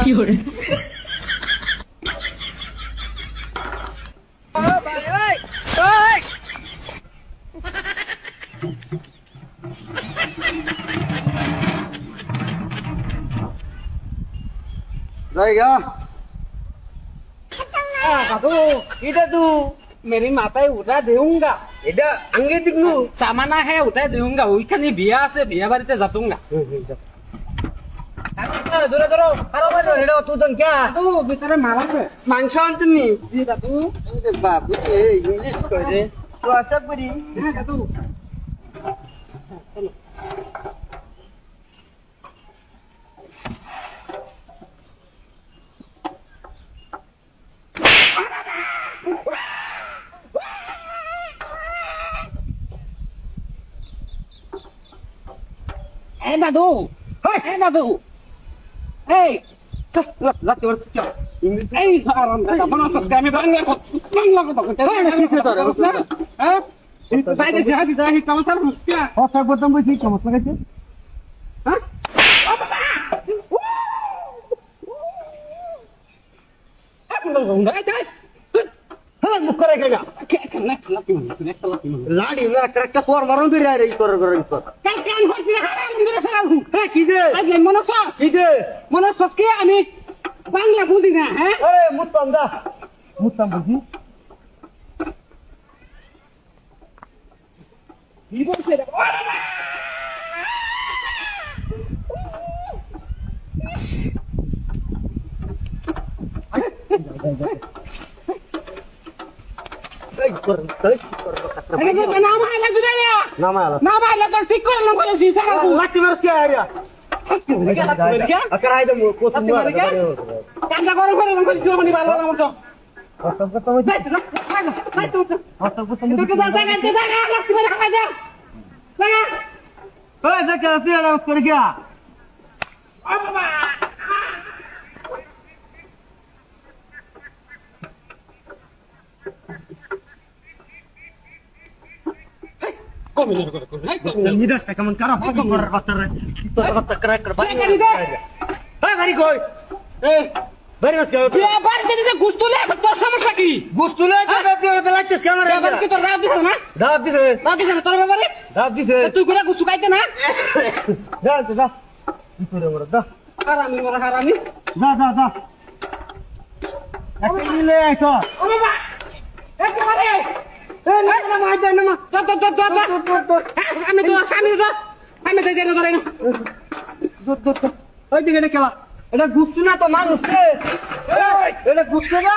কি করে रहेगा काकू इधर तू मेरी माता उठा देऊंगा এটা আঙ্গে দিগনু सामाना है उठा देऊंगा ওইখানে বিয়া আছে বিয়া বাড়িতে যাতুঙ্গা ধরো ধরো আরো বাজো হেডো তুই তো কে তো ভিতরে মাল আছে মাংস আনতনি জি দাদু ওরে বাবু এ ইংলিশ কই রে তো আশা করি হ্যাঁ দাদু Eh দাদু eh দাদু এই লাগতে পারছ কি ইংলিশ এই আরাম দাদা বলো তো আমি বাংলা কথা বলতে হ্যাঁ বাইরে জাহাজ জাহাজ টমাটার মুসকা কথা বলতাম বুঝি কেমন লাগাইছে হ্যাঁ হ্যাঁ মুখ করে গেগা লাড়ি না একটা পর মারন ধরে রে তোর ঘরে তো কি যে কি যে আমি বাংলা বুঝি না হ্যাঁ আরে মুত্তাম দা মুত্তাম বুঝি কি বলছে রে এই কর তাই কর নাম আইলা গুদারিয়া নামালা নাম আইলা তো ঠিক করে না বলেছি সারা লাগতে মারছ কি আরিয়া আকার আইদম কোত কান্না করে করে মন জো মনি ভালো না মতো অসব কথা বুঝি হাই তো অসব কথা তোকে দাদা গাতে দাদা লাগতে মেরে খাওয়া যা লাগা ওই দেখে পিয়ারা করে গিয়া ও বাবা কমিলে করে নিদাস কেমন খারাপ হবে করার বাচ্চারে তোর বাচ্চা ক্র্যাক করে বাড়ি এই বাড়ি কই এই বাড়ি বাস কই তুই আবার যদি গুস্তুলে তোর সমস্যা কি গুস্তুলে তো লাগছে ক্যামেরা এবার কি তোর রাগ দিছ না দাব দিছে রাগ দিছ না তোর ব্যাপারে দাব দিছে তুই করে গুস্তু খাইতে না দা দা ভিতরে মর দা হারামি মারা হারামি দা দা দা একটা নিলে আইছো ও বাবা একেবারে এই না না মাই দে না মা তো আমি তো দেন ধরে না দূর ওই দিকে এটা খেলা এটা গুস্তু না তো মানুষ রে এটা গুস্তু না